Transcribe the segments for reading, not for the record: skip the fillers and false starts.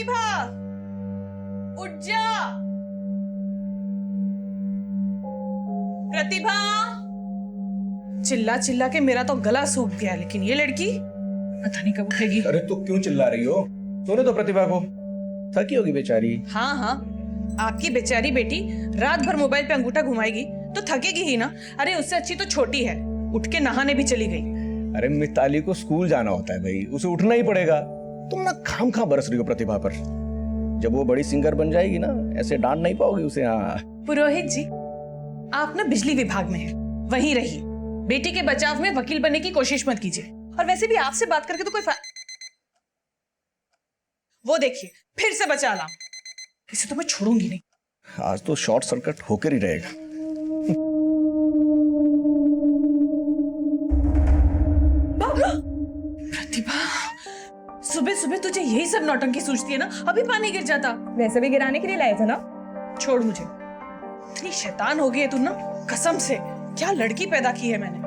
प्रतिभा, उठ जा। प्रतिभा। चिल्ला चिल्ला के मेरा तो गला सूख गया, लेकिन ये लड़की पता नहीं कब उठेगी। अरे तो क्यों चिल्ला रही हो? सोने तो प्रतिभा को, थकी होगी बेचारी। हाँ हाँ, आपकी बेचारी बेटी रात भर मोबाइल पे अंगूठा घुमाएगी तो थकेगी ही ना। अरे उससे अच्छी तो छोटी है, उठ के नहाने भी चली गई। अरे मिताली को स्कूल जाना होता है भाई, उसे उठना ही पड़ेगा। तुम ना खामखा बरस रही हो प्रतिभा पर। जब वो बड़ी सिंगर बन जाएगी ना, ऐसे डांट नहीं पाओगी उसे। हाँ पुरोहित जी, आप ना बिजली विभाग में हैं, वहीं रहिए। बेटी के बचाव में वकील बनने की कोशिश मत कीजिए। और वैसे भी आपसे बात करके तो कोई वो देखिए फिर से बचा ला। इसे तो मैं छोड़ूंगी नहीं। आज तो शॉर्ट सर्किट होकर ही रहेगा। प्रतिभा, सुबह सुबह तुझे यही सब नौटंकी सूझती है ना? अभी पानी गिर जाता। वैसे भी गिराने के लिए लाए थे ना। छोड़ मुझे, इतनी शैतान हो गई है तू ना, कसम से। क्या लड़की पैदा की है मैंने।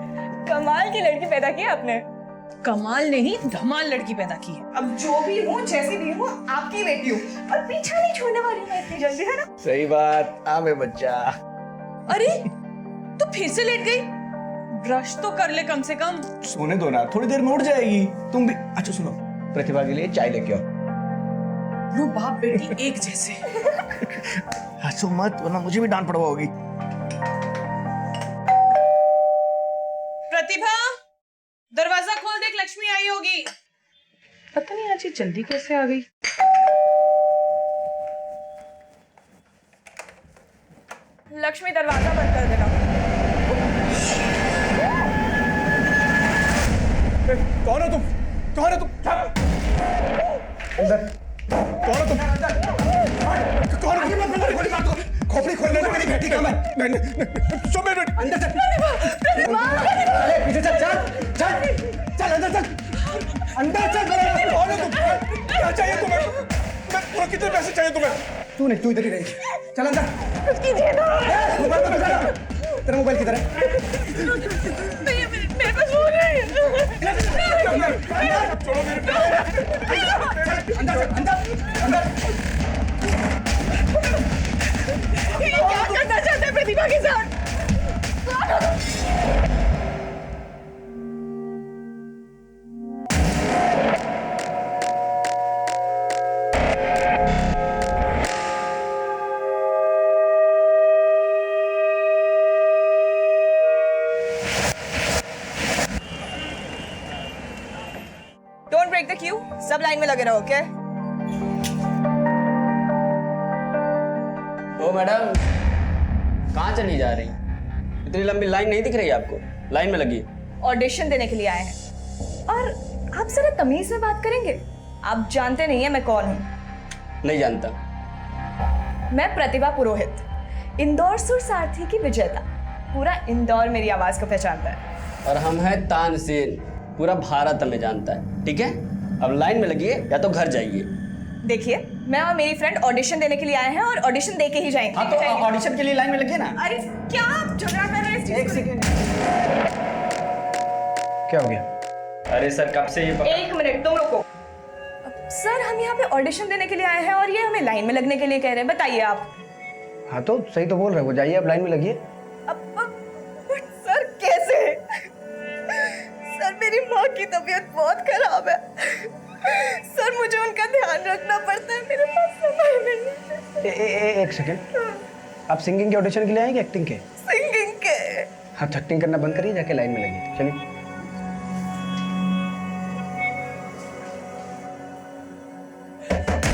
कमाल की लड़की पैदा की आपने। कमाल नहीं, धमाल लड़की पैदा की है। अब जो भी हूँ, जैसी भी हूँ, आपकी बेटी हूँ और पीछा नहीं छोड़ने वाली मैं इतनी जल्दी, है ना? सही बात। आवे बच्चा। अरे तू फिर से लेट गई। ब्रश तो कर ले कम से कम। सोने दो ना, थोड़ी देर में उठ जाएगी। तुम भी। अच्छा सुनो, प्रतिभा के लिए चाय लेके आओ। नो बाप बेटी एक जैसे। हंसो मत, वरना मुझे भी डांट पड़वाओगी। प्रतिभा, दरवाजा खोल, देख लक्ष्मी आई होगी। पता नहीं आज ये जल्दी कैसे आ गई। लक्ष्मी दरवाजा बंद कर देना। कौन हो तुम? कौन हो तुम? अंदर। कौन हो तुम? कौन हो? खोपड़ी खोलने में मेरी बेटी का मैं सुबह अंदर चल। पीछे चल चल चल चल, अंदर चल, अंदर चल। कौन हो तुम? क्या चाहिए तुम्हें? मैं कितने पैसे चाहिए तुम्हें? तू नहीं, तू इधर ही रहेगी। चल अंदर। कुछ कीजिए ना। मोबाइल तो बजा। तेरा मोबाइल किधर है? मेरे पास फोन है। ये क्या करना चाहते हैं प्रतिभा के साथ? Don't break the queue. सब लाइन में लगे रहो, ओके? ओ मैडम, कहाँ चली जा रही? इतनी लंबी लाइन नहीं दिख रही आपको? लाइन में लगी। ऑडिशन देने के लिए आए हैं। और आप जरा तमीज में बात करेंगे? आप जानते नहीं है मैं कौन हूँ? नहीं जानता। मैं प्रतिभा पुरोहित, इंदौर सुर सारथी की विजेता। पूरा इंदौर मेरी आवाज को पहचानता है। और हम हैं तानसेन, पूरा भारत हमें जानता है। ठीक है, अब लाइन में लगिए या तो घर जाइए। देखिए, मैं और मेरी फ्रेंड ऑडिशन देने के लिए आए हैं और ऑडिशन दे के ही जाएंगे। हाँ तो ऑडिशन के लिए लाइन में लगिए ना। अरे क्या आप झगड़ा कर रहे हैं इस चीज़ एक को? सेकंड। क्या हो गया? अरे सर कब से ये एक मिनट, तुम रुको। सर हम यहाँ पे ऑडिशन देने के लिए आए हैं और ये हमें लाइन में लगने के लिए कह रहे हैं। बताइए आप। हाँ तो सही तो बोल रहे हो, जाइए आप लाइन में लगिए। अब सर कैसे? सर मेरी माँ की तबीयत बहुत खराब है। सर मुझे उनका ध्यान रखना पड़ता है, मेरे पास समय नहीं है। एक सेकंड, आप सिंगिंग के ऑडिशन के लिए आए कि एक्टिंग के? सिंगिंग के। हाँ तो एक्टिंग करना बंद करिए, जाके लाइन में लगिए। चलिए।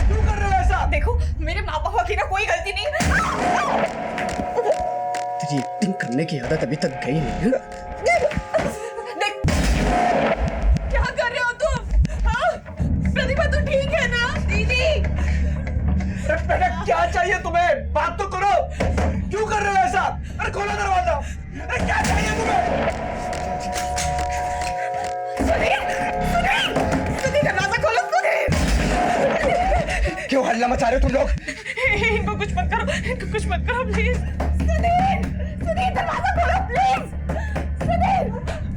क्यों कर रहे हो ऐसा? देखो मेरे माँ पापा की ना कोई गलती नहीं। तेरी एक्टिंग करने की आदत अभी तक गई नहीं है। क्या कर रहे हो तुम? हाँ? प्रतिभा तू ठीक है ना? दीदी बेटा क्या चाहिए तुम्हें? बात तो करो। क्यों कर रहे हो ऐसा? अरे खोलो दरवाजा। अरे क्या चाहिए तुम्हें? सुनील दरवाजा खोलो। सुनील क्यों हल्ला मचा रहे हो तुम लोग? इनको कुछ मत करो, इनको कुछ मत करो प्लीज। सुनील दरवाजा खोलो प्लीज। सुनील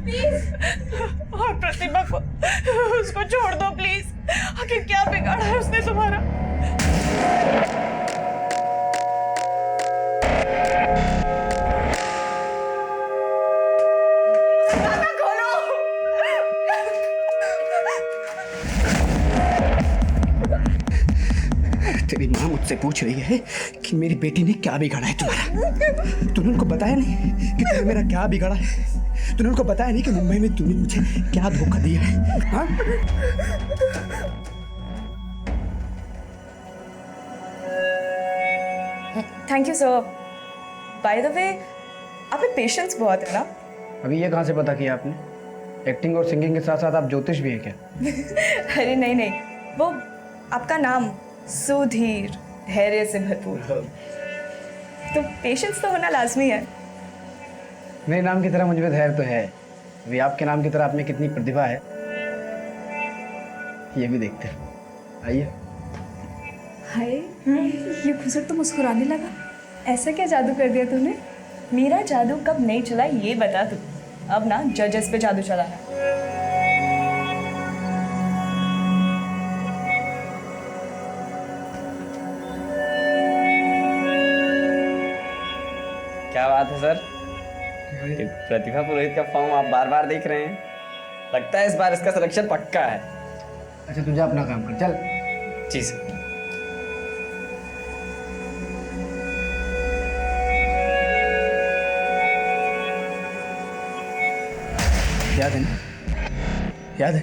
प्लीज। और प्रतिभा को उसको छोड़ दो प्लीज। आखिर क्या बिगाड़ा है उसने तुम्हारा? मुझसे पूछ रही है कि मेरी बेटी ने क्या बिगाड़ा है तुम्हारा। तूने उनको बताया नहीं कि तूने मेरा क्या बिगाड़ा है? तूने उनको बताया नहीं कि मुंबई में तूने मुझे क्या धोखा दिया है? हाँ? Thank you sir. By the way, आप में पेशेंस बहुत है ना? अभी ये कहाँ से पता किया आपने? एक्टिंग और सिंगिंग के साथ साथ आप ज्योतिष भी हैं क्या? अरे नहीं नहीं, वो आपका नाम सुधीर, धैर्य से भरपूर, तो पेशेंस तो होना लाजमी है। मेरे नाम की तरह मुझ में धैर्य तो है, अभी आपके नाम की तरह आप में कितनी प्रतिभा है ये भी देखते हैं। आइए। हाय, ये खुसर तो मुस्कुराने लगा। ऐसा क्या जादू कर दिया तूने? मेरा जादू कब नहीं चला ये बता तू। अब ना जजेस पे जादू चलाना। क्या बात है सर, ये प्रतिभा पुरोहित का फॉर्म आप बार बार देख रहे हैं। लगता है इस बार इसका सिलेक्शन पक्का है। अच्छा तुझे अपना काम कर, चल। जी सर। याद है ना? याद है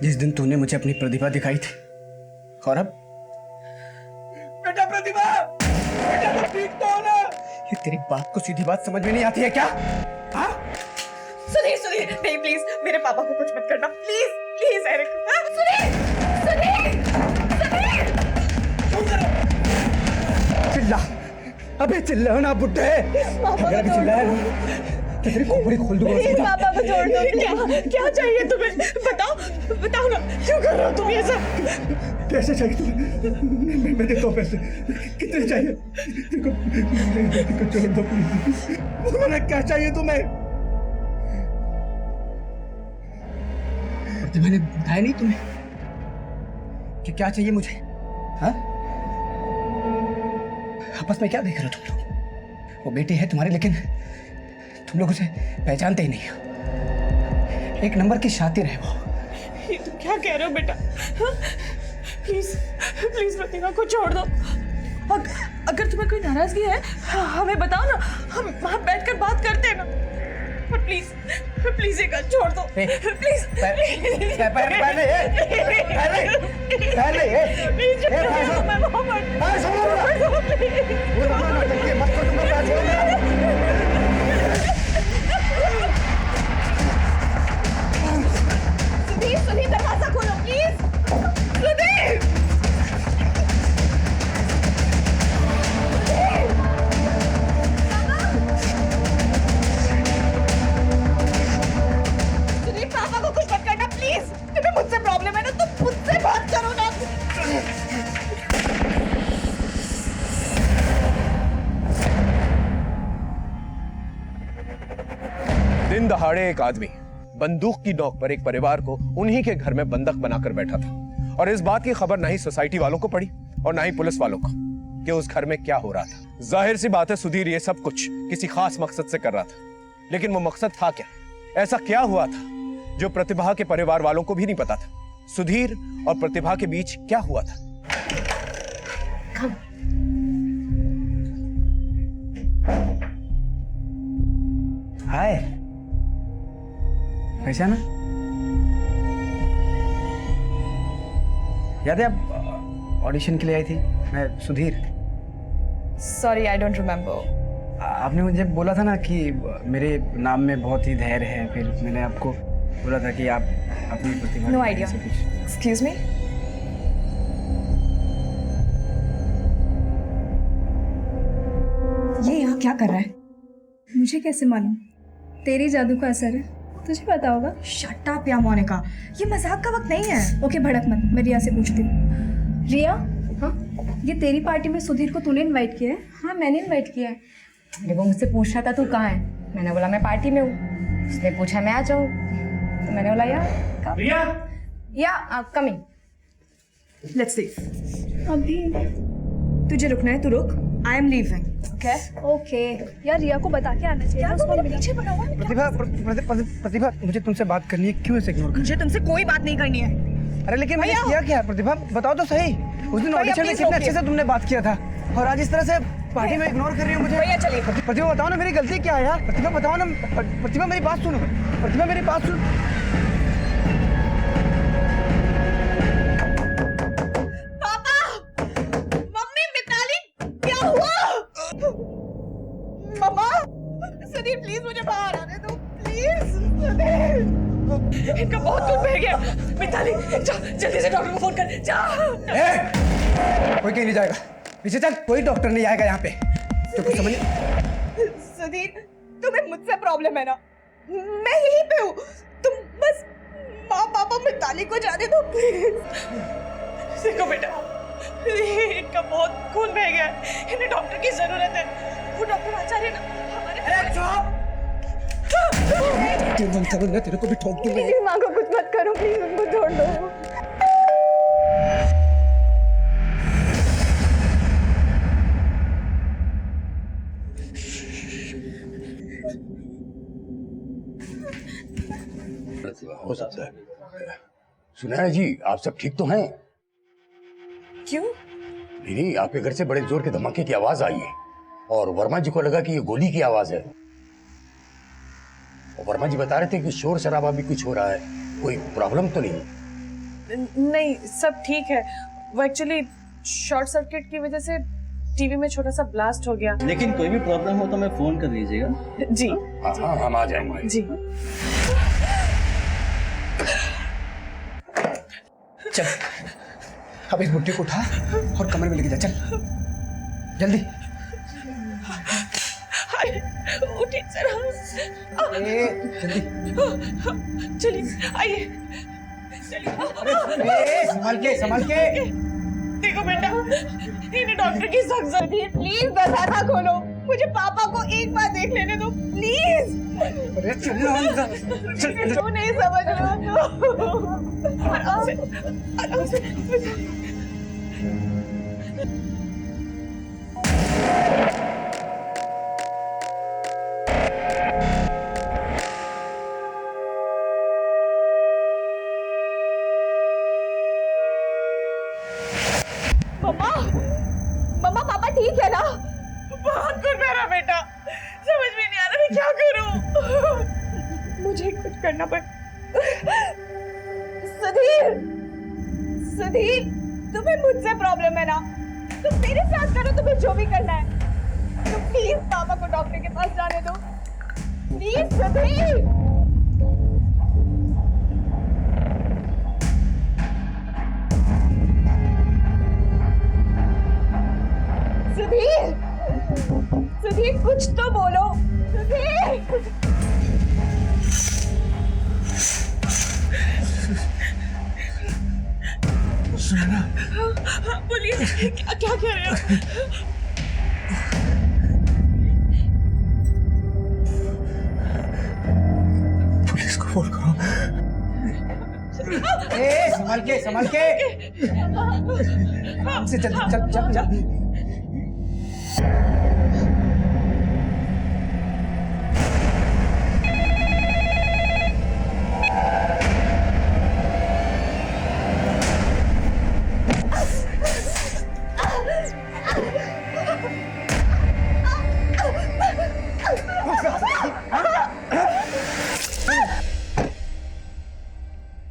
जिस दिन तूने मुझे अपनी प्रतिभा दिखाई थी? और अब बेटा प्रतिभा, बेटा तुम ठीक तो हो ना? ये तेरी बात को सीधी बात समझ में नहीं आती है क्या? हाँ? सुनील सुनील, नहीं प्लीज, मेरे पापा को कुछ मत करना please please Eric. Sunil Sunil Sunil, चिल्ला, अबे चिल्ला ना बुड्ढे। अगर अभी चिल्लाया ना तो तेरी खोपड़ी खोल दूंगा। प्लीज पापा को छोड़ दो। क्या क्या चाहिए तुम्हें? बताओ बताओ ना, क्यों कर रहे हो तुम ये सब? पैसे चाहिए तुम्हें? मैं देता हूँ पैसे। कितने चाहिए? देखो छोड़ दो प्लीज। बोलो ना क्या चाहिए तुम्हें? और मैंने बताया नहीं तुम्हें कि क्या चाहिए मुझे? हाँ? आपस में क्या देख रहे हो तुम लोग? वो बेटी है तुम्हारी, लेकिन तुम लोग उसे पहचानते ही नहीं। एक नंबर की शातिर है वो। ये तुम क्या कह रहे हो बेटा? प्लीज प्लीज प्रतिभा को छोड़ दो। अगर तुम्हें कोई नाराजगी है हमें बताओ ना, हम वहाँ बैठकर बात करते हैं ना। पर प्लीज प्लीज ये गल छोड़ दो प्लीज। सुनील सुनील, दरवाजा खोलो प्लीज। सुनील सुनील, पापा को कुछ मत करना प्लीज। तुम्हें मुझसे प्रॉब्लम है ना, तुम मुझसे बात करो ना। दिन दहाड़े एक आदमी बंदूक की नोक पर एक परिवार को उन्हीं के घर में बंधक बनाकर बैठा था, और इस बात की खबर ना ही सोसाइटी वालों को पड़ी और ना ही पुलिस वालों को कि उस घर में क्या हो रहा था। जाहिर सी बात है सुधीर ये सब कुछ किसी खास मकसद से कर रहा था, लेकिन वो मकसद था क्या? ऐसा क्या हुआ था जो प्रतिभा के परिवार वालों को भी नहीं पता था? सुधीर और प्रतिभा के बीच क्या हुआ था? हाय, पहचाना? याद है आप ऑडिशन के लिए आई थी? मैं Sudhir. Sorry, I don't remember. आपने मुझे बोला था ना कि मेरे नाम में बहुत ही धैर्य है, फिर मैंने आपको बोला था कि आप अपनी प्रतिभा। No idea. Excuse me. ये यहाँ क्या कर रहा है? मुझे कैसे मालूम? तेरी जादू का असर है, तुझे पता होगा। शट अप या मोनिका, ये मजाक का वक्त नहीं है। ओके भड़क मत, मैं रिया से पूछती हूँ। रिया, हाँ, ये तेरी पार्टी में सुधीर को तूने इनवाइट किया है? हाँ मैंने इनवाइट किया है। अरे वो मुझसे पूछ रहा था तू कहाँ है, मैंने बोला मैं पार्टी में हूँ। उसने पूछा मैं आ जाऊँ, तो मैंने बोला या कमिंग। Let's see. अभी तुझे रुकना है, तू रुक। I am leaving. Okay okay यार, रिया को बता के आना चाहिए। उसको मिला। पीछे पड़ा हुआ है। प्रतिभा, प्रतिभा, मुझे तुमसे बात करनी है, क्यों इसे इग्नोर कर? मुझे तुमसे कोई बात नहीं करनी है। अरे लेकिन मैंने किया क्या प्रतिभा, बताओ तो सही। उस दिन ऑडिशन में please कितने रोकिए। अच्छे से तुमने बात किया था और आज इस तरह से पार्टी में इग्नोर कर रही हो मुझे। भैया चलिए। प्रतिभा बताओ ना मेरी गलती क्या है यार। प्रतिभा बताओ ना। प्रतिभा मेरी बात सुनो। प्रतिभा मेरी बात सुनो। पापा, मम्मी, मिताली, क्या हुआ? मम्मा, सुधीर प्लीज मुझे बाहर आने दो, प्लीज। सुधीर, इनका बहुत खून बह गया। मिताली जा, जल्दी से डॉक्टर को फोन कर जा। कोई कहीं नहीं जाएगा, पीछे चल। कोई डॉक्टर नहीं आएगा यहाँ पे। तो कुछ समझ। सुधीर, तुम्हें मुझसे प्रॉब्लम है ना? मैं यहीं पे हूँ, तुम बस माँ पापा मिताली को जाने दो प्लीज। देखो बेटा, इनका बहुत खून बह गया है, इन्हें डॉक्टर की जरूरत है। वो डॉक्टर आचार्य ना हमारे। तेरे को भी ठोक दूंगा। मेरी माँ को कुछ मत करो प्लीज, उनको छोड़ दो। हो सकता है। सुनैना जी, आप सब ठीक तो हैं? क्यों? नहीं, आपके घर से बड़े जोर के धमाके की आवाज आई है और वर्मा जी को लगा कि ये गोली की आवाज है। और वर्मा जी बता रहे थे कि शोर शराबा भी कुछ हो रहा है, कोई प्रॉब्लम तो नहीं? नहीं, सब ठीक है। वो एक्चुअली शॉर्ट सर्किट की वजह से टीवी में छोटा सा ब्लास्ट हो गया। लेकिन कोई भी प्रॉब्लम हो तो मैं फोन कर लीजिएगा। जी हाँ, हम आ जाएंगे। जी। चल, अब इस बुट्टी को उठा और कमरे में लेके जा। चल जल्दी। उठिए जरा। जल्दी। चलिए आइए, चलिए। संभाल के, संभाल के। देखो बेटा, इन्हें डॉक्टर की सख्त जरूरत है। प्लीज दरवाजा खोलो, मुझे पापा को एक बार देख लेने दो प्लीज। अरे चल ना अंदर। चल। क्यों नहीं समझ रहे हो? आराम से, आराम से। मम्मा, मम्मा पापा ठीक है ना? बहुत कुछ मेरा बेटा, समझ में नहीं आ रहा मैं क्या करूं। मुझे कुछ करना पड़। सुधीर, सुधीर, तुम्हें मुझसे प्रॉब्लम है ना? तुम मेरे साथ करो, तुम्हें जो भी करना है। तुम प्लीज पापा को डॉक्टर के पास जाने दो, प्लीज सुधीर। सुधीर, सुधीर कुछ तो बोलो, सुधीर। सुनैना, बोलिए, क्या कह रहे हो? पुलिस को फोन करो। संभाल के, संभाल के। आराम से। चल चल चल चल।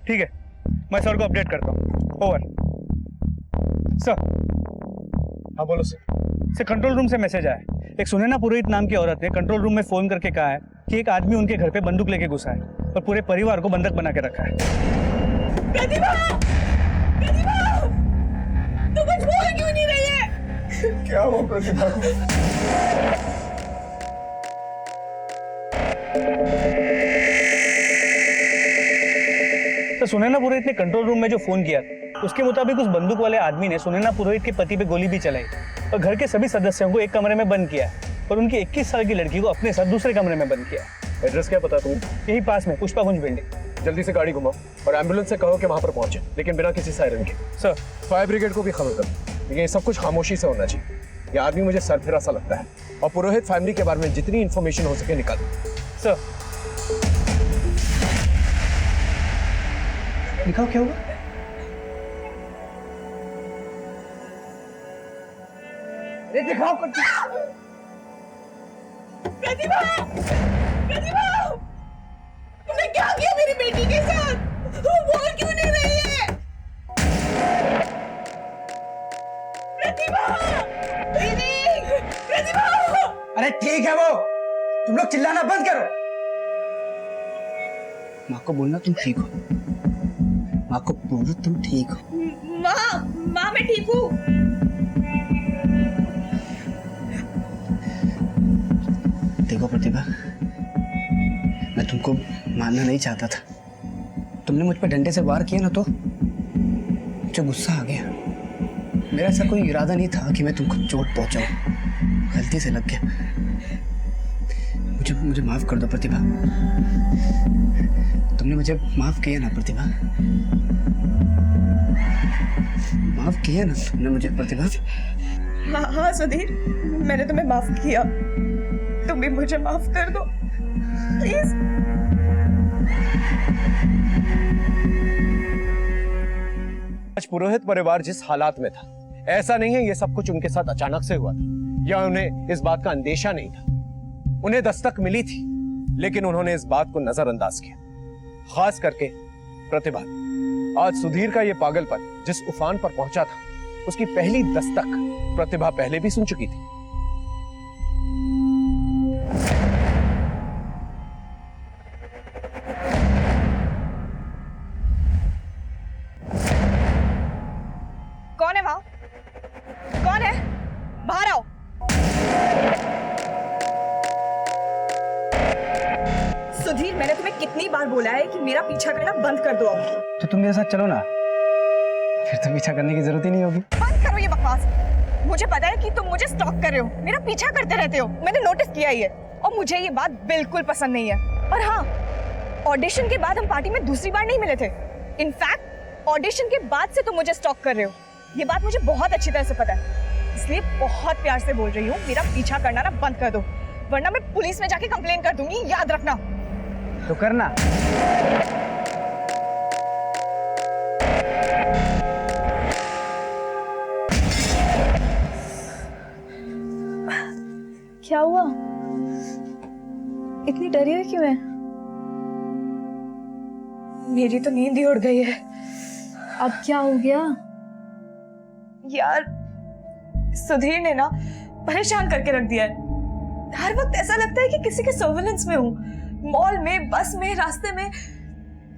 ठीक है, मैं सर को अपडेट करता हूँ। ओवर। सर। हाँ बोलो सर। कंट्रोल रूम से मैसेज आया। एक सुनैना पुरोहित नाम की औरत ने कंट्रोल रूम में फोन करके कहा है कि एक आदमी उनके घर पे बंदूक लेके घुसा है और पूरे परिवार को बंधक बना के रखा है। प्रतिभा, प्रतिभा, तू कुछ बोल क्यों नहीं रही है? क्या हुआ प्रतिभा को? तो सुनैना पुरोहित ने कंट्रोल रूम में जो फोन किया उसके मुताबिक उस बंदूक वाले आदमी ने सुनैना पुरोहित के पति पे गोली भी चलाई और घर के सभी सदस्यों को एक कमरे में बंद किया और उनकी 21 साल की लड़की को अपने साथ दूसरे कमरे में बंद किया। एड्रेस क्या पता तुम्हें? यही पास में पुष्पाकुंज बिल्डिंग। जल्दी से गाड़ी घुमाओ और एम्बुलेंस से कहो कि वहां पर पहुंचे, लेकिन बिना किसी सायरन के। सर। फायर ब्रिगेड को भी खबर करो, लेकिन ये सब कुछ खामोशी से होना चाहिए। ये आदमी मुझे सरफिरा सा लगता है और पुरोहित फैमिली के बारे में जितनी इंफॉर्मेशन हो सके निकालो। सर। दिखाओ क्या हुआ? दिखाओ कुछ। प्रतिभा, प्रतिभा, तुमने क्या किया मेरी बेटी के साथ? वो बोल क्यों नहीं रही है? प्रतिभा, दीदी, प्रतिभा। अरे ठीक है वो, तुम लोग चिल्लाना बंद करो। माँ को बोलना तुम ठीक हो, माँ को बोलो तुम ठीक हो। माँ मैं ठीक हूँ। देखो प्रतिभा, मैं तुमको मारना नहीं चाहता था। तुमने मुझ पर डंडे से वार किया ना तो मुझे गुस्सा आ गया। मेरा ऐसा कोई इरादा नहीं था कि मैं तुमको चोट पहुंचाऊं, गलती से लग गया। मुझे माफ कर दो प्रतिभा। तुमने मुझे माफ किया ना प्रतिभा? माफ किया ना तुमने मुझे प्रतिभा? हाँ सुधीर, मैंने तुम्हें माफ किया। तुम भी मुझे माफ कर दो प्लीज। आज पुरोहित परिवार जिस हालात में था, ऐसा नहीं है ये सब कुछ उनके साथ अचानक से हुआ था या उन्हें इस बात का अंदेशा नहीं था। उन्हें दस्तक मिली थी, लेकिन उन्होंने इस बात को नजरअंदाज किया। खास करके प्रतिभा। आज सुधीर का यह पागलपन जिस उफान पर पहुंचा था, उसकी पहली दस्तक प्रतिभा पहले भी सुन चुकी थी। कौन है वहां? कौन है? बाहर आओ। सुधीर, मैंने तुम्हें कितनी बार बोला है कि मेरा पीछा करना बंद कर दो अब। तो तुम मेरे साथ चलो ना, फिर तो पीछा करने की जरूरत ही नहीं होगी। बंद करो ये बकवास। मुझे पता है कि तुम मुझे स्टॉक कर रहे हो, मेरा पीछा करते रहते हो। मैंने नोटिस किया ये, और मुझे ये बात बिल्कुल पसंद नहीं है। और हाँ, ऑडिशन के बाद हम पार्टी में दूसरी बार नहीं मिले थे। इनफैक्ट ऑडिशन के बाद से तुम मुझे स्टॉक कर रहे हो। ये बात मुझे बहुत अच्छी तरह से पता है, इसलिए बहुत प्यार से बोल रही हूँ, मेरा पीछा करना ना बंद कर दो, वरना मैं पुलिस में जाके कंप्लेन कर दूंगी, याद रखना। तो करना। क्या हुआ? इतनी डरी हुई क्यों है? मेरी तो नींद ही उड़ गई है। अब क्या हो गया? यार, सुधीर ने ना परेशान करके रख दिया है। हर वक्त ऐसा लगता है कि किसी के सर्विलेंस में हूँ। मॉल में, बस में, रास्ते में,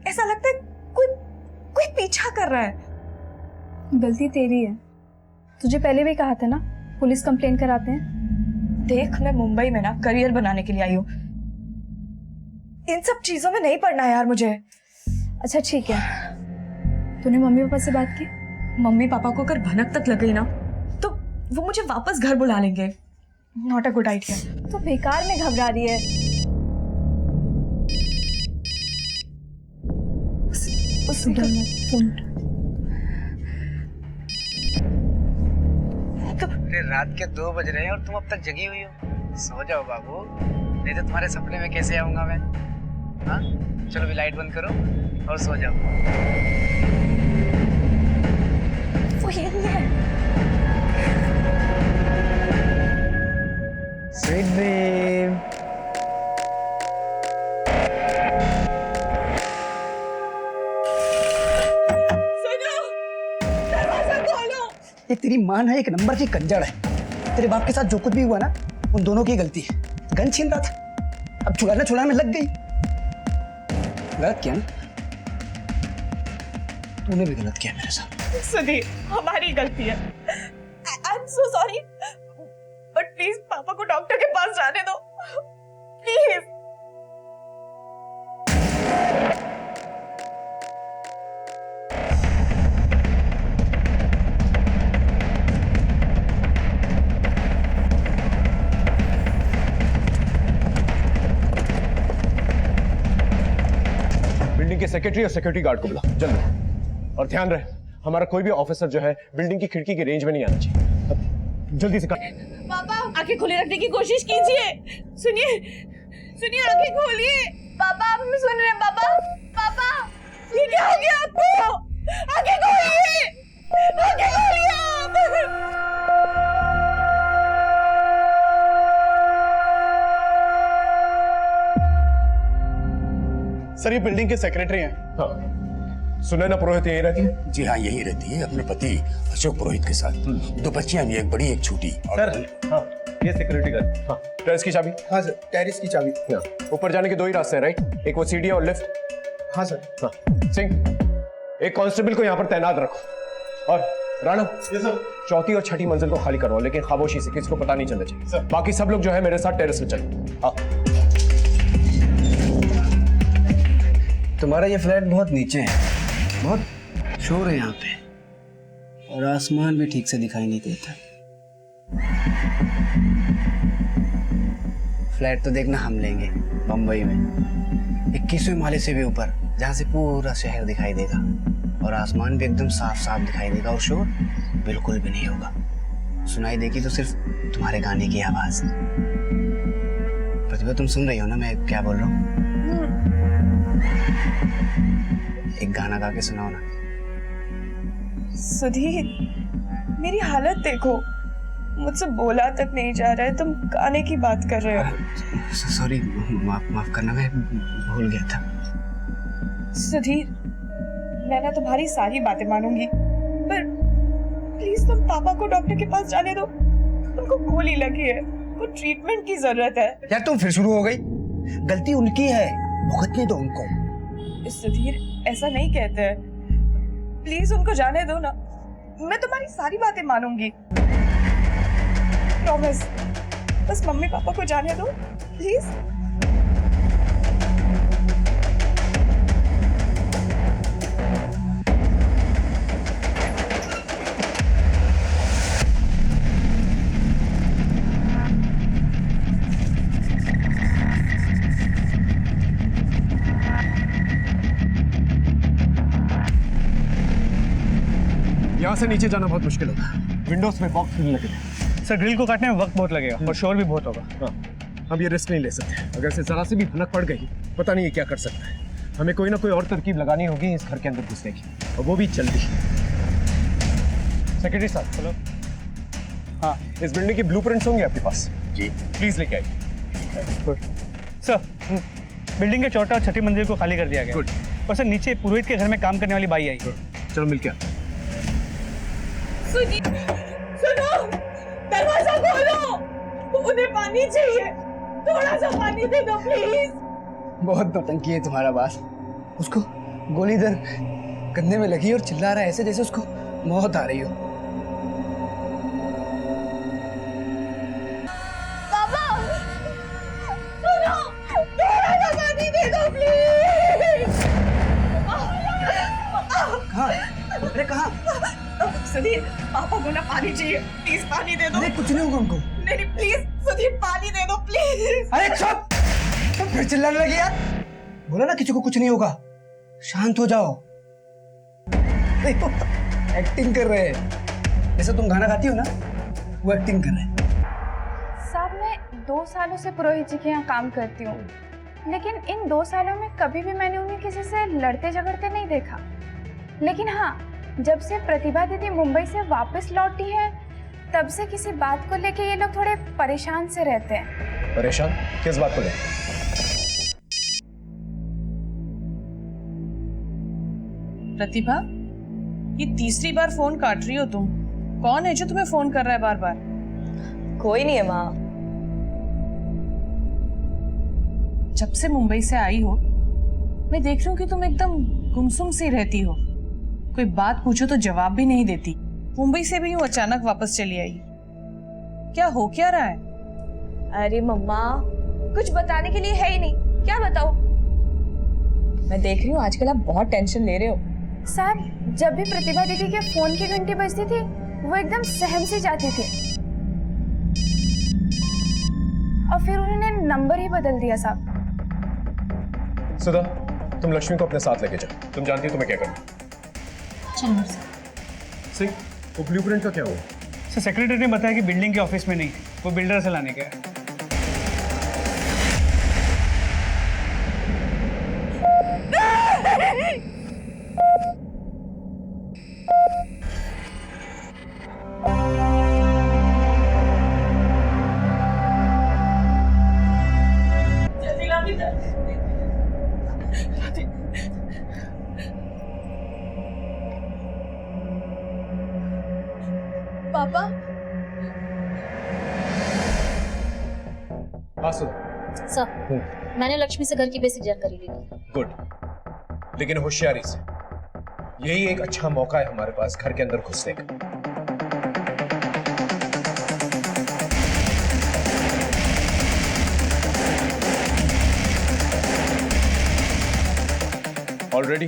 ऐसा लगता है कोई पीछा कर रहा है। गलती तेरी है, तुझे पहले भी कहा था ना, पुलिस कंप्लेन कराते हैं। देख, मैं मुंबई में ना करियर बनाने के लिए आई हूँ, इन सब चीजों में नहीं पड़ना है यार मुझे। अच्छा ठीक है, तूने मम्मी पापा से बात की? मम्मी पापा को अगर भनक तक लग गई ना, तो वो मुझे वापस घर बुला लेंगे। Not a good idea. तो बेकार में घबरा रही है। अरे रात के 2 बज रहे हैं और तुम अब तक जगी हुई हो। सो जाओ बाबू, नहीं तो तुम्हारे सपने में कैसे आऊंगा मैं? हाँ, चलो भी लाइट बंद करो और सो जाओ। वो यही है। Sweet dream. ये तेरी माँ ना एक नंबर की कंजड़ है। तेरे बाप के साथ जो कुछ भी हुआ ना, उन दोनों की गलती है। गन छीन रहा था, अब छुड़ाने में लग गई। गलत किया ना, तूने भी गलत किया मेरे साथ। सुधीर, हमारी गलती है। I am so sorry, but please पापा को डॉक्टर के पास जाने दो, प्लीज। बिल्डिंग के सेक्रेटरी और सिक्योरिटी गार्ड को बुला जल्दी। और ध्यान रहे, हमारा कोई भी ऑफिसर जो है बिल्डिंग की खिड़की के रेंज में नहीं आना चाहिए। अब जल्दी से पापा, आंखें खुले रखने की कोशिश कीजिए। सुनिए, आंखें खोलिए। पापा, आप हमें सुन रहे हैं? पापा, ये क्या हो गया आपको? आंखें खोलिए, आंखें खोलिए आप। सर ये बिल्डिंग के सेक्रेटरी हैं। हाँ। सुनैना पुरोहित यहीं रहती है? जी हाँ, यही रहती है अपने पति अशोक पुरोहित के साथ। 2 बच्चियां भी, एक बड़ी एक छोटी। सर हाँ, ये सिक्योरिटी गार्ड। हाँ। टेरेस की चाबी? हाँ सर, टेरिस की चाबी। ऊपर जाने के 2 ही रास्ते हैं, राइट? एक वो सीढ़ी और लिफ्ट। हाँ सर। हाँ। सिंह, एक कांस्टेबल को यहाँ पर तैनात रखो। और राणा, चौथी और छठी मंजिल को खाली करवाओ, लेकिन खामोशी से, किसी को पता नहीं चलना चाहिए। बाकी सब लोग जो है मेरे साथ टेरेस में चलो। हाँ। तुम्हारा ये फ्लैट बहुत नीचे है, बहुत शोर है यहाँ पे, और आसमान भी ठीक से दिखाई नहीं देता। फ्लैट तो देखना हम लेंगे बम्बई में, 21वें माले से भी ऊपर, जहाँ से पूरा शहर दिखाई देगा और आसमान भी एकदम साफ साफ दिखाई देगा और शोर बिल्कुल भी नहीं होगा। सुनाई देगी तो सिर्फ तुम्हारे गाने की आवाज। प्रतिभा, तुम सुन रही हो ना मैं क्या बोल रहा हूँ? एक गाना गा के सुनाओ ना। सुधीर, मेरी हालत देखो, मुझसे बोला तक नहीं जा रहा है, तुम गाने की बात कर रहे हो। सॉरी, माफ करना, मैं भूल गया था। सुधीर, मैं ना तुम्हारी सारी बातें मानूंगी, पर प्लीज तुम पापा को डॉक्टर के पास जाने दो। उनको गोली लगी है, उनको ट्रीटमेंट की जरूरत है। यार तुम फिर शुरू हो गई। गलती उनकी है, भुगतने दो उनको। सुधीर, ऐसा नहीं कहते हैं, प्लीज उनको जाने दो ना, मैं तुम्हारी सारी बातें मानूंगी, प्रॉमिस। बस मम्मी पापा को जाने दो प्लीज। यहाँ से नीचे जाना बहुत मुश्किल होगा, विंडोज में बॉक्स खुलने लगे। सर ग्रिल को काटने में वक्त बहुत लगेगा और शोर भी बहुत होगा। हाँ, हम ये रिस्क नहीं ले सकते। अगर से जरा सी भी भनक पड़ गई, पता नहीं ये क्या कर सकता है। हमें कोई ना कोई और तरकीब लगानी होगी इस घर के अंदर घुसने की, और वो भी जल्दी। सेक्रेटरी साहब, चलो। हाँ, इस बिल्डिंग के ब्लूप्रिंट्स होंगे आपके पास? जी। प्लीज लेके आइए। सर, बिल्डिंग के चौथा और छठी मंजिल को खाली कर दिया गया। गुड। और सर नीचे पुरोहित के घर में काम करने वाली बाई आई। चलो मिलके आते। सुनो, दरवाजा खोलो, उन्हें पानी चाहिए, थोड़ा सा पानी दे दो प्लीज। बहुत नौटंकी है तुम्हारा बात। उसको गोली इधर कंधे में लगी और चिल्ला रहा है ऐसे जैसे उसको मौत आ रही हो। पापा, सुनो, थोड़ा सा पानी दे दो प्लीज। कहाँ? अरे कहाँ? सुधीर, पापा को ना पानी चाहिए, प्लीज पानी दे दो। अरे कुछ नहीं होगा उनको। नहीं प्लीज सुधीर, पानी दे दो प्लीज। अरे चुप! तुम फिर चिल्लाने लगे यार। बोला ना किसी को कुछ नहीं होगा, शांत हो जाओ। एक्टिंग कर रहे हैं, जैसे तुम गाना गाती हो ना, वो एक्टिंग कर रहे हैं। साहब, मैं 2 सालों से पुरोहित जी के यहाँ काम करती हूँ, लेकिन इन 2 सालों में कभी भी मैंने उन्हें किसी से लड़ते झगड़ते नहीं देखा। लेकिन हाँ, जब से प्रतिभा दीदी मुंबई से वापस लौटी है, तब से किसी बात को लेके ये लोग थोड़े परेशान से रहते हैं। परेशान किस बात को लेकर? प्रतिभा, ये तीसरी बार फोन काट रही हो तुम। कौन है जो तुम्हें फोन कर रहा है बार बार? कोई नहीं है माँ। जब से मुंबई से आई हो, मैं देख रही हूँ कि तुम एकदम गुमसुम सी रहती हो। कोई बात पूछो तो जवाब भी नहीं देती। मुंबई से भी यूं अचानक वापस चली आई, क्या हो क्या रहा है? अरे मम्मा, कुछ बताने के लिए है ही नहीं, क्या बताओ? मैं देख रही हूँ आजकल आप बहुत टेंशन ले रहे हो। साहब, जब भी प्रतिभा दीदी के फोन की घंटी बजती थी, वो एकदम सहम सी जाती थी, और फिर उन्होंने नंबर ही बदल दिया। साहब, सुधा, तुम लक्ष्मी को अपने साथ लेके जाओ, तुम जानती हो तुम्हें क्या करना। चलो सिंह, वो ब्लूप्रिंट का क्या हुआ? सर सेक्रेटरी ने बताया कि बिल्डिंग के ऑफिस में नहीं, वो बिल्डर से लाने गया है। सर मैंने लक्ष्मी से घर की बेसिक जानकारी ली थी। गुड, लेकिन होशियारी से। यही एक अच्छा मौका है हमारे पास घर के अंदर घुसने का। ऑलरेडी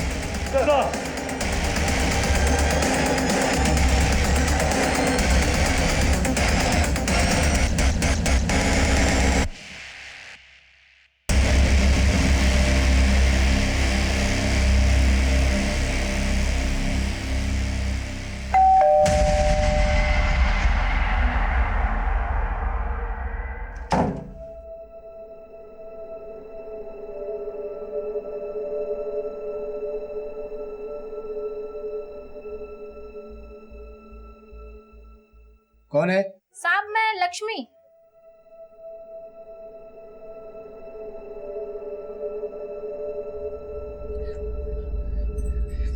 कौन है? साहब मैं लक्ष्मी।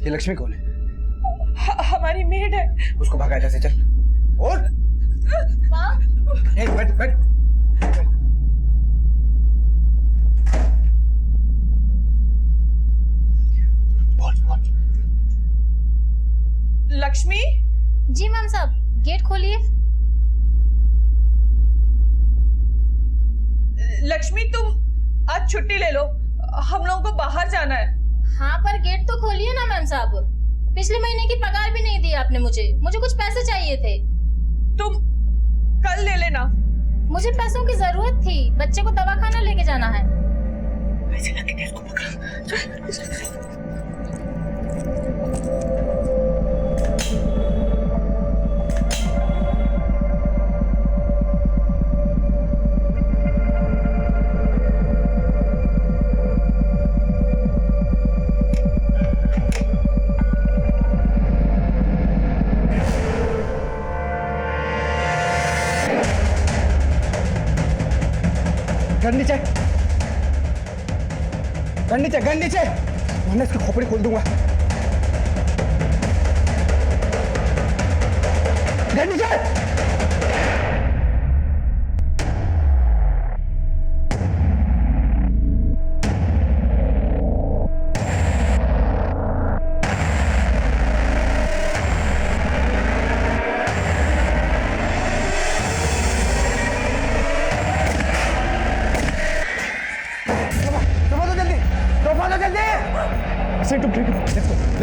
ये लक्ष्मी कौन है? हमारी मेड है। उसको भगा जैसे चल। उठ। बैठ बैठ। बोल बोल। लक्ष्मी। जी मैम साहब, गेट खोलिए। लक्ष्मी तुम आज छुट्टी ले लो, हम लोगों को बाहर जाना है। हाँ पर गेट तो खोलिए ना मैम साहब। पिछले महीने की पगार भी नहीं दी आपने मुझे कुछ पैसे चाहिए थे। तुम कल ले लेना। मुझे पैसों की जरूरत थी, बच्चे को दवाखाना लेके जाना है। ऐसे लगे इसको पकड़। गन नीचे, गन नीचे, गन नीचे, वरना इसकी खोपड़ी खोल दूंगा। गन नीचे।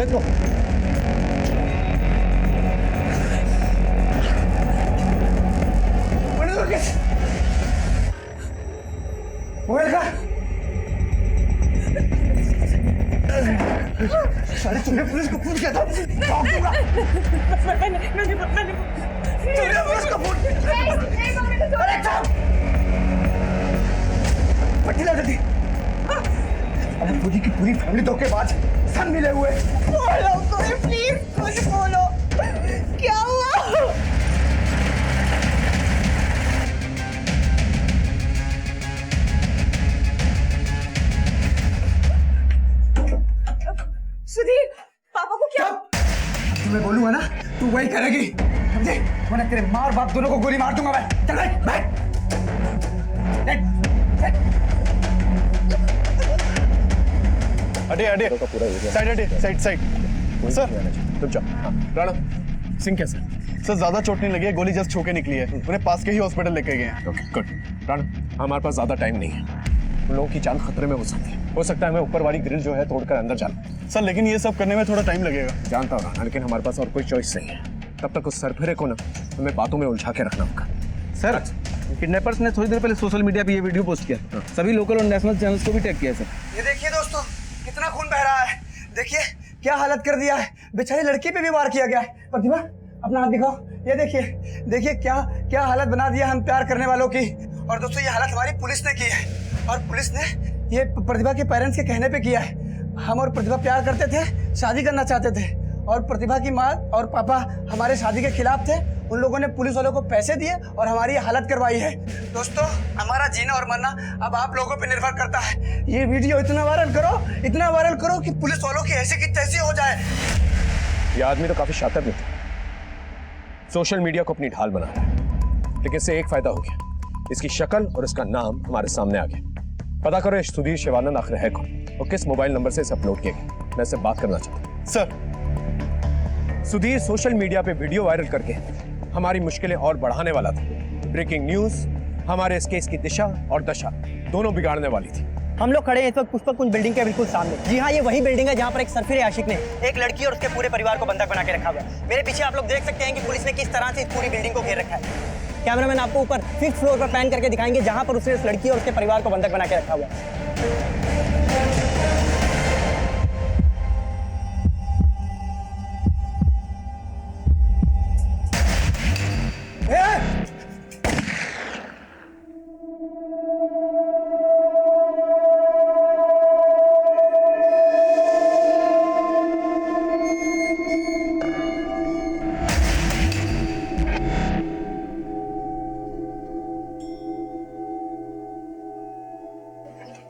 Let's go. सारे तुमने पुलिस को फोन किया था? मैंने तुमने पुलिस को फोन किया? अरे चुप! पट्टी ला जल्दी। अरे पूरी की पूरी फैमिली धोखेबाज, सब मिले हुए। बोलो कोई, प्लीज कुछ बोलो, क्या हुआ? सुधीर, पापा को क्या? तुम्हें बोलूंगा ना, तू वही करेगी, समझे? वरना तेरे माँ और बाप दोनों को गोली मार दूंगा मैं। चल बैठ, बैठ। अटे अटे साइड अटे साइड साइड सर रुक जाओ। हाँ राणा सिंह कैसे? सर ज्यादा चोट नहीं लगी है, गोली जस्ट छोके निकली है, उन्हें पास के ही हॉस्पिटल लेके गए हैं। Okay good. राणा हमारे पास ज्यादा टाइम नहीं है, उन लोगों की जान खतरे में हो सकती है। हो सकता है हमें ऊपर वाली ग्रिल जो है तोड़कर अंदर जाना। सर लेकिन ये सब करने में थोड़ा टाइम लगेगा। जानता हूँ राणा, लेकिन हमारे पास और कोई चॉइस नहीं है। तब तक उस सरफिरे को ना हमें बातों में उलझा के रखना होगा। सर किडनैपर्स ने थोड़ी देर पहले सोशल मीडिया पे ये वीडियो पोस्ट किया, सभी लोकल और नेशनल चैनल्स को भी टैग किया सर। ये देखिए दोस्तों, कितना खून बह रहा है। देखिए क्या हालत कर दिया है, बेचारी लड़की पे भी वार किया गया है। प्रतिभा अपना हाथ दिखाओ। ये देखिए, देखिए क्या क्या हालत बना दिया हम प्यार करने वालों की। और दोस्तों ये हालत हमारी पुलिस ने की है, और पुलिस ने ये प्रतिभा के पेरेंट्स के कहने पे किया है। हम और प्रतिभा प्यार करते थे, शादी करना चाहते थे, और प्रतिभा की माँ और पापा हमारे शादी के खिलाफ थे। उन लोगों ने पुलिस वालों को पैसे दिए और हमारी हालत करवाई है। दोस्तों हमारा जीना और मरना अब आप लोगों पे निर्भर करता है। ये वीडियो इतना वायरल करो कि पुलिस वालों की ऐसी की तैसी हो जाए। ये आदमी तो काफी शातिर भी था, सोशल मीडिया को अपनी ढाल बना रहा है, लेकिन इससे एक फायदा हो गया, इसकी शक्ल और इसका नाम हमारे सामने आ गया। पता करो ये सुधीर शिवानंद आखिर है कौन और किस मोबाइल नंबर से इसे अपलोड किया गया। मैं इससे बात करना चाहता हूँ। सर सुधीर सोशल मीडिया पे वीडियो वायरल करके हमारी मुश्किलें और बढ़ाने वाला था। ब्रेकिंग न्यूज हमारे इस केस की दिशा और दशा दोनों बिगाड़ने वाली थी। हम लोग खड़े हैं इस वक्त पुष्पकुंज बिल्डिंग के बिल्कुल सामने। जी हाँ, ये वही बिल्डिंग है जहाँ पर एक सरफिरे आशिक ने एक लड़की और उसके पूरे परिवार को बंधक बना के रखा हुआ है। मेरे पीछे आप लोग देख सकते हैं कि पुलिस ने किस तरह से इस पूरी बिल्डिंग को घेर रखा है। कैमरामैन आपको ऊपर 5th फ्लोर पर पैन करके दिखाएंगे जहाँ पर उसने इस लड़की और उसके परिवार को बंधक बना के रखा हुआ है।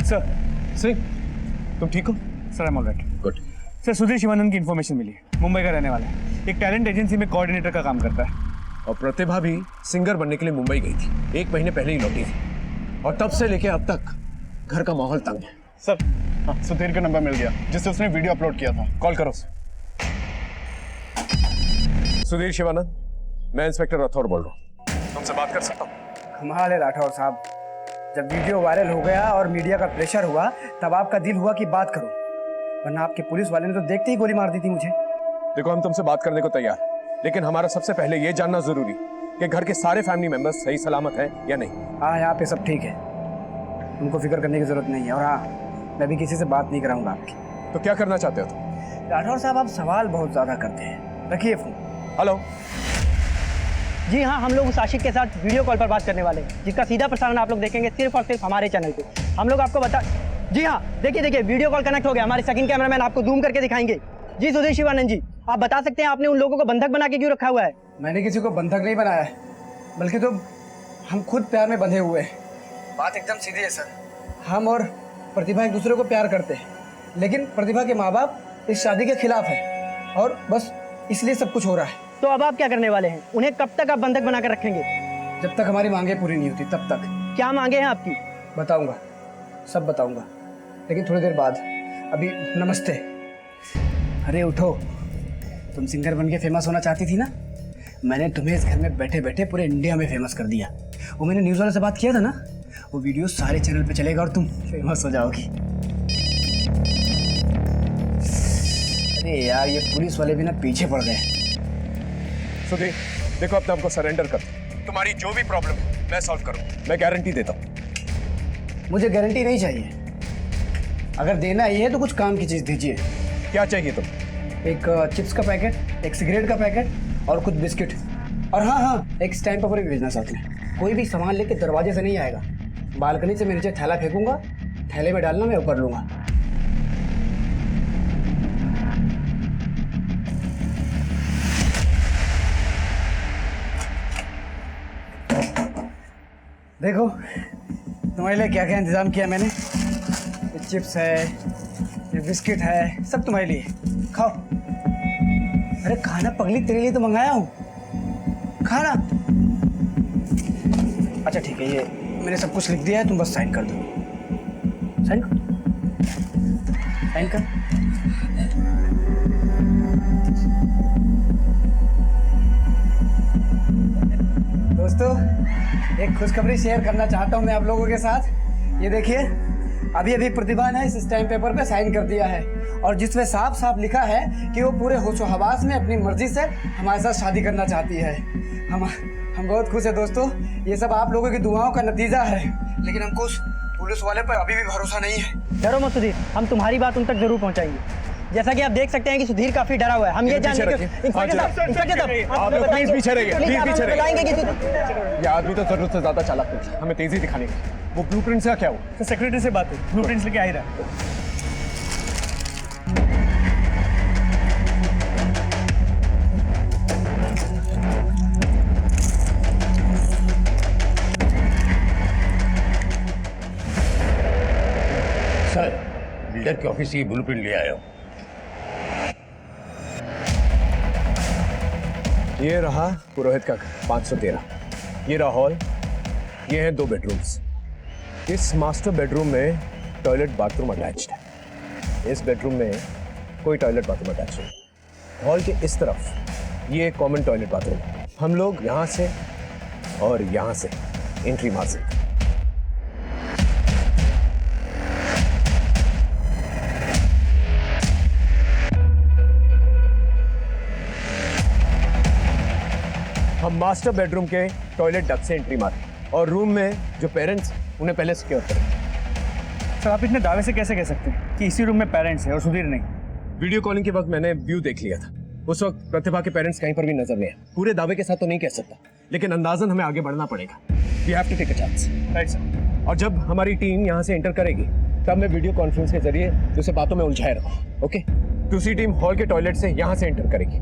सर सिंह, तुम ठीक हो? Sir, I am alright. Good. Sir, Sudhir Shivanand की इन्फॉर्मेशन मिली है। मुंबई का रहने वाला है, एक टैलेंट एजेंसी में कोऑर्डिनेटर का काम करता है। और प्रतिभा भी सिंगर बनने के लिए मुंबई गई थी, 1 महीने पहले ही लौटी थी और तब से लेके अब तक घर का माहौल तंग है। सर, हाँ, सुधीर का नंबर मिल गया जिससे उसने वीडियो अपलोड किया था। कॉल करो उसे। सुधीर शिवानंद, मैं इंस्पेक्टर राठौर बोल रहा हूँ, तुमसे बात कर सकता हूँ? कमाल है राठौर साहब, जब वीडियो वायरल हो गया और मीडिया का प्रेशर हुआ तब आपका दिल हुआ कि बात करो, वरना आपके पुलिस वाले ने तो देखते ही गोली मार दी थी मुझे। देखो, हम तुमसे बात करने को तैयार हैं, लेकिन हमारा सबसे पहले ये जानना जरूरी कि घर के सारे फैमिली मेंबर्स सही सलामत हैं या नहीं। हाँ, यहाँ पे सब ठीक है, उनको फिक्र करने की जरूरत नहीं है। और हाँ, मैं भी किसी से बात नहीं कराऊंगा आपकी। तो क्या करना चाहते हो तुम? राठौर साहब, आप सवाल बहुत ज्यादा करते हैं, रखिए फोन। हेलो। जी हाँ, हम लोग उस आशिक के साथ वीडियो कॉल पर बात करने वाले हैं, जिसका सीधा प्रसारण आप लोग देखेंगे सिर्फ और सिर्फ हमारे चैनल पे। हम लोग आपको बता, जी हाँ, देखिए वीडियो कॉल कनेक्ट हो गया। हमारे सेकंड कैमरामैन आपको जूम करके दिखाएंगे। जी सुधीर शिवानंद जी, आप बता सकते हैं आपने उन लोगों को बंधक बना के क्यों रखा हुआ है? मैंने किसी को बंधक नहीं बनाया है, बल्कि तो हम खुद प्यार में बंधे हुए हैं। बात एकदम सीधी है सर, हम और प्रतिभा एक दूसरे को प्यार करते हैं, लेकिन प्रतिभा के माँ बाप इस शादी के खिलाफ है और बस इसलिए सब कुछ हो रहा है। तो अब आप क्या करने वाले हैं? उन्हें कब तक आप बंधक बना कर रखेंगे? जब तक हमारी मांगे पूरी नहीं होती तब तक। क्या मांगे हैं आपकी? बताऊंगा, सब बताऊंगा, लेकिन थोड़ी देर बाद। अभी नमस्ते। अरे उठो, तुम सिंगर बन के फेमस होना चाहती थी ना? मैंने तुम्हें इस घर में बैठे बैठे पूरे इंडिया में फेमस कर दिया। वो मैंने न्यूज़ वाले से बात किया था ना, वो वीडियो सारे चैनल पे चलेगा और तुम फेमस हो जाओगी। अरे यार, ये पुलिस वाले भी ना पीछे पड़ गए। सुधीर, देखो, अपने आपको सरेंडर कर दो। तुम्हारी जो भी प्रॉब्लम है मैं सॉल्व करूंगा, मैं गारंटी देता हूँ। मुझे गारंटी नहीं चाहिए, अगर देना ही है तो कुछ काम की चीज़ दीजिए। क्या चाहिए तुम? एक चिप्स का पैकेट, एक सिगरेट का पैकेट और कुछ बिस्किट। और हाँ, एक स्टैम्प पेपर भी भेजना साथ में। कोई भी सामान लेके दरवाजे से नहीं आएगा, बालकनी से मैं नीचे थैला फेंकूंगा, थैले में डालना, मैं ऊपर लूंगा। देखो तुम्हारे लिए क्या क्या इंतजाम किया मैंने। ये चिप्स है, ये बिस्किट है, सब तुम्हारे लिए, खाओ। अरे खाना पगली, तेरे लिए तो मंगाया हूँ, खाना। अच्छा ठीक है, ये मैंने सब कुछ लिख दिया है, तुम बस साइन कर दो। साइन कर, साइन कर। दोस्तों, एक खुशखबरी शेयर करना चाहता हूँ मैं आप लोगों के साथ। ये देखिए, अभी अभी प्रतिभा ने इस स्टैम्प पेपर पे साइन कर दिया है और जिसमें साफ साफ लिखा है कि वो पूरे होशो हवास में अपनी मर्जी से हमारे साथ शादी करना चाहती है। हम बहुत खुश है दोस्तों, ये सब आप लोगों की दुआओं का नतीजा है, लेकिन हमको उस पुलिस वाले पर अभी भी भरोसा नहीं है। डरो मत सुधीर, हम तुम्हारी बात उन तक जरूर पहुंचाएंगे। जैसा कि आप देख सकते हैं कि सुधीर काफी डरा हुआ है। हम ये जानने के आप लोग प्लीज पीछे रहिए, प्लीज पीछे रहिए। ये आदमी तो जरूरत से ज्यादा चालाक है, हमें तेजी दिखाने की। वो ब्लूप्रिंट से क्या हुआ? तो सेक्रेटरी से बात है, ब्लूप्रिंट्स लेके आ ही रहा है। सर, बिल्डर के ऑफिस से ब्लूप्रिंट ले आया हूँ। ये रहा पुरोहित का घर 513, ये रहा हॉल, ये हैं 2 बेडरूम्स। इस मास्टर बेडरूम में टॉयलेट बाथरूम अटैच्ड है। इस बेडरूम में कोई टॉयलेट बाथरूम अटैच नहीं। हॉल के इस तरफ ये कॉमन टॉयलेट बाथरूम है। हम लोग यहाँ से और यहाँ से एंट्री मार सकते हैं। हम मास्टर बेडरूम के टॉयलेट डक्ट से एंट्री मारे और रूम में जो पेरेंट्स उन्हें पहले सिक्योर करें। सर आप इतने दावे से कैसे कह सकते हैं कि इसी रूम में पेरेंट्स है और सुधीर नहीं? वीडियो कॉलिंग के वक्त मैंने व्यू देख लिया था। उस वक्त प्रतिभा के पेरेंट्स कहीं पर भी नजर नहीं आए। पूरे दावे के साथ तो नहीं कह सकता, लेकिन अंदाजन हमें आगे बढ़ना पड़ेगा। We have to take a chance. Right sir. और जब हमारी टीम यहाँ से एंटर करेगी तब मैं वीडियो कॉन्फ्रेंस के जरिए उसे बातों में उलझाए रखूँ। ओके? दूसरी टीम हॉल के टॉयलेट से यहाँ से एंटर करेगी।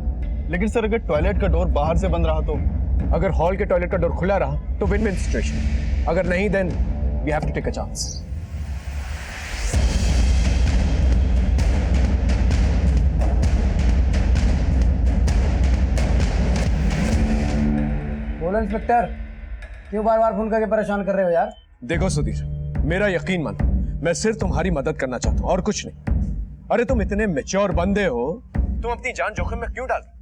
लेकिन सर अगर टॉयलेट का डोर बाहर से बंद रहा तो? अगर हॉल के टॉयलेट का डोर खुला रहा तो विन विन सिचुएशन। अगर नहीं then we have to take a chance. बोलो इंस्पेक्टर, क्यों बार बार फोन करके परेशान कर रहे हो यार? देखो सुधीर, मेरा यकीन मानो, मैं सिर्फ तुम्हारी मदद करना चाहता हूँ और कुछ नहीं। अरे तुम इतने मैच्योर बंदे हो, तुम अपनी जान जोखिम में क्यों डाल?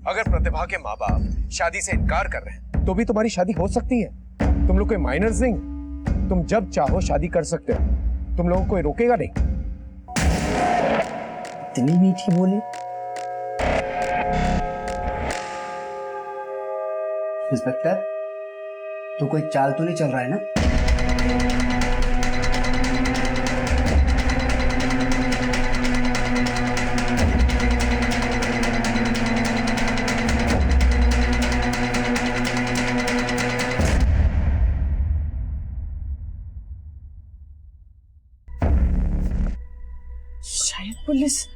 अगर प्रतिभा के माँ बाप शादी से इनकार कर रहे हैं तो भी तुम्हारी शादी हो सकती है। तुम लोग कोई माइनर्स नहीं, तुम जब चाहो शादी कर सकते हो। तुम लोगों को कोई रोकेगा नहीं। इतनी मीठी बोली। इंस्पेक्टर, तो कोई चाल तो नहीं चल रहा है ना? शायद पुलिस।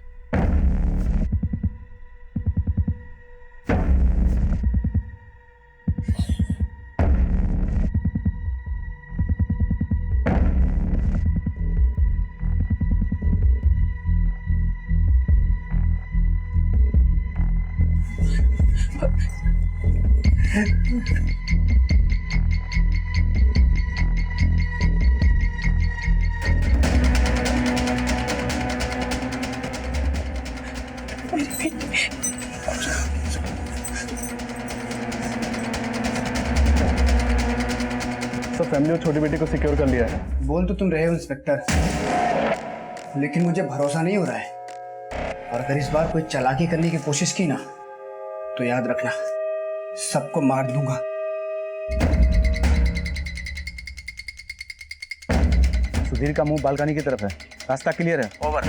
सर फैमिली और छोटी बेटी को सिक्योर कर लिया है। बोल तो तुम रहे हो इंस्पेक्टर, लेकिन मुझे भरोसा नहीं हो रहा है। और अगर इस बार कोई चालाकी करने की कोशिश की ना तो याद रखना, सबको मार दूंगा। सुधीर का मुंह बालकनी की तरफ है। रास्ता क्लियर है। ओवर।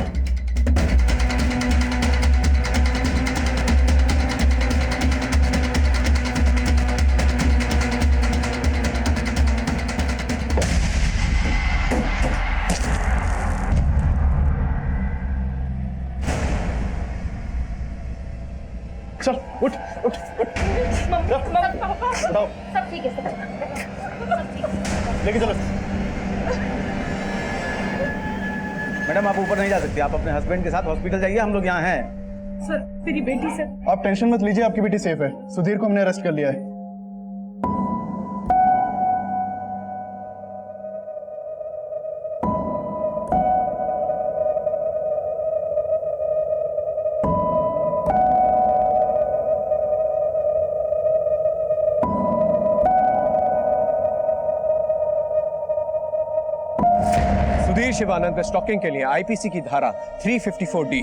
चल उठ उठ उठ। सब ठीक है, सब लेके चलो। मैडम आप ऊपर नहीं जा सकती। आप अपने हस्बैंड के साथ हॉस्पिटल जाइए, हम लोग यहाँ हैं। सर मेरी बेटी सर। आप टेंशन मत लीजिए, आपकी बेटी सेफ है। सुधीर को हमने अरेस्ट कर लिया है। सुधीर शिवानंद पे स्टॉकिंग के लिए आईपीसी की धारा 354D,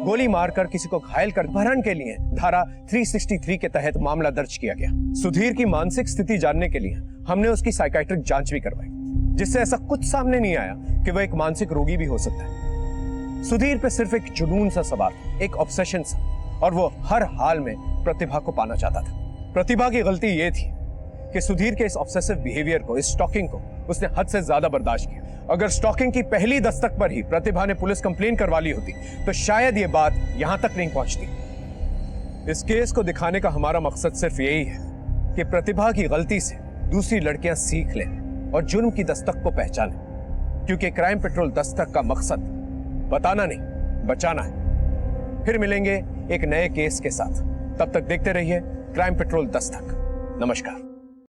गोली मारकर किसी को घायल कर अपहरण के लिए धारा 363 के तहत मामला दर्ज किया गया। सुधीर की मानसिक स्थिति जानने के लिए हमने उसकी साइकाइट्रिक जांच भी करवाई, जिससे ऐसा कुछ सामने नहीं आया कि वह एक मानसिक रोगी भी हो सकता है। सुधीर पे सिर्फ एक जुनून सा सवार, एक ऑब्सेशन सा, और वो हर हाल में प्रतिभा को पाना चाहता था। प्रतिभा की गलती ये थी कि सुधीर के इस ऑब्सेसिव बिहेवियर को, इस स्टॉकिंग को उसने हद से ज्यादा बर्दाश्त किया। अगर स्टॉकिंग की पहली दस्तक पर ही प्रतिभा ने पुलिस कंप्लेन करवा ली होती तो शायद ये बात यहां तक नहीं पहुंचती। इस केस को दिखाने का हमारा मकसद सिर्फ यही है कि प्रतिभा की गलती से दूसरी लड़कियां सीख लें और जुर्म की दस्तक को पहचानें, क्योंकि क्राइम पेट्रोल दस्तक का मकसद बताना नहीं, बचाना है। फिर मिलेंगे एक नए केस के साथ। तब तक देखते रहिए क्राइम पेट्रोल दस्तक। नमस्कार।